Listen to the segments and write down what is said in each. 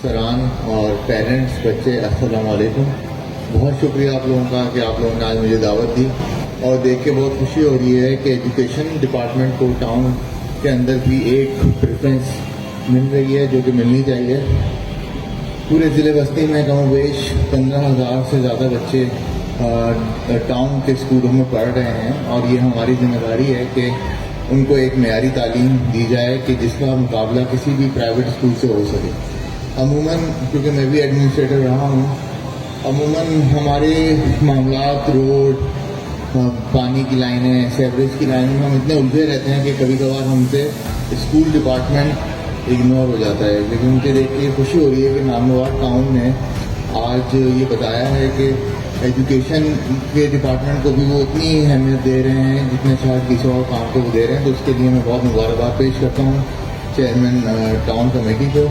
سران اور پیرنٹس، بچے، السلام علیکم۔ بہت شکریہ آپ لوگوں کا کہ آپ لوگوں نے آج مجھے دعوت دی، اور دیکھ کے بہت خوشی ہو رہی ہے کہ ایجوکیشن ڈپارٹمنٹ کو ٹاؤن کے اندر بھی ایک پریفرنس مل رہی ہے جو کہ ملنی چاہیے۔ پورے ضلع بستی میں کم و بیش 15,000 سے زیادہ بچے ٹاؤن کے اسکولوں میں پڑھ رہے ہیں، اور یہ ہماری ذمہ داری ہے کہ ان کو ایک معیاری تعلیم دی جائے کہ جس کا مقابلہ کسی بھی پرائیویٹ اسکول سے ہو سکے۔ عموماً کیونکہ میں بھی ایڈمنسٹریٹر رہا ہوں، عموماً ہمارے معاملات روڈ، پانی کی لائنیں، سیوریج کی لائنیں میں ہم اتنے الجھے رہتے ہیں کہ کبھی کبھار ہم سے اسکول ڈپارٹمنٹ اگنور ہو جاتا ہے۔ لیکن مجھے دیکھ کے خوشی ہو رہی ہے کہ نامور ٹاؤن نے آج یہ بتایا ہے کہ ایجوکیشن کے ڈپارٹمنٹ کو بھی وہ اتنی اہمیت دے رہے ہیں جتنے شاید کسی اور کام کو وہ دے رہے ہیں، تو اس کے لیے میں بہت مبارکباد پیش کرتا ہوں چیئرمین ٹاؤن کمیٹی کو،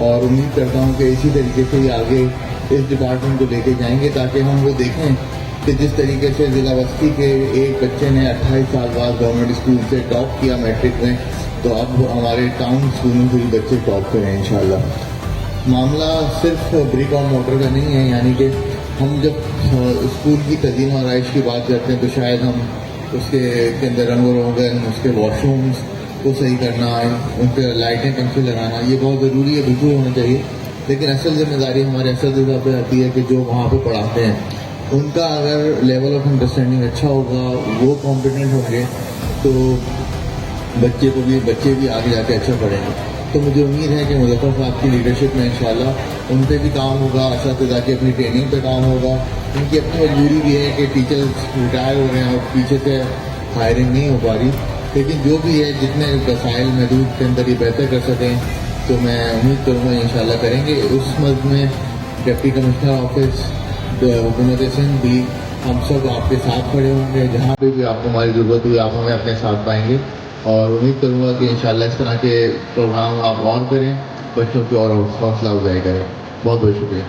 اور امید کرتا ہوں کہ اسی طریقے سے یہ آگے اس ڈپارٹمنٹ کو لے کے جائیں گے تاکہ ہم وہ دیکھیں کہ جس طریقے سے ضلع بستی کے ایک بچے نے 28 سال بعد گورنمنٹ اسکول سے ٹاپ کیا میٹرک میں، تو اب ہمارے ٹاؤن اسکولوں سے بھی بچے ٹاپ کریں انشاءاللہ۔ معاملہ صرف بریک اور موٹر کا نہیں ہے، یعنی کہ ہم جب اسکول کی تزئین و آرائش کی بات کرتے ہیں تو شاید ہم اس کے اندر رنگ و روغن، اس کے واش رومس کو صحیح کرنا، ان پہ لائٹیں پنکھے لگانا، یہ بہت ضروری ہے، بالکل ہونا چاہیے۔ لیکن اصل ذمہ داری ہمارے اساتذہ پہ آتی ہے کہ جو وہاں پہ پڑھاتے ہیں ان کا اگر لیول آف انڈرسٹینڈنگ اچھا ہوگا، وہ کمپیٹنٹ ہوں گے، تو بچے بھی آگے جا کے اچھا پڑھیں گے۔ تو مجھے امید ہے کہ مظفر صاحب کی لیڈرشپ میں انشاءاللہ ان پہ بھی کام ہوگا، اساتذہ کی اپنی ٹریننگ پہ کام ہوگا۔ ان کی اپنی مجبوری بھی ہے کہ ٹیچرز ریٹائر ہو رہے ہیں اور پیچھے سے ہائرنگ نہیں ہو پا رہی، لیکن جو بھی ہے جتنے وسائل محدود کے اندر یہ بہتر کر سکیں تو میں امید کروں گا انشاءاللہ کریں گے۔ اس مرض میں ڈپٹی کمشنر آفس، حکومت سندھ بھی، ہم سب آپ کے ساتھ کھڑے ہوں گے، جہاں پہ بھی آپ کو ہماری ضرورت ہوئی آپ ہمیں اپنے ساتھ پائیں گے، اور امید کروں گا کہ انشاءاللہ اس طرح کے پروگرام آپ اور کریں، بچوں کی اور حوصلہ افزائی کریں۔ بہت بہت شکریہ۔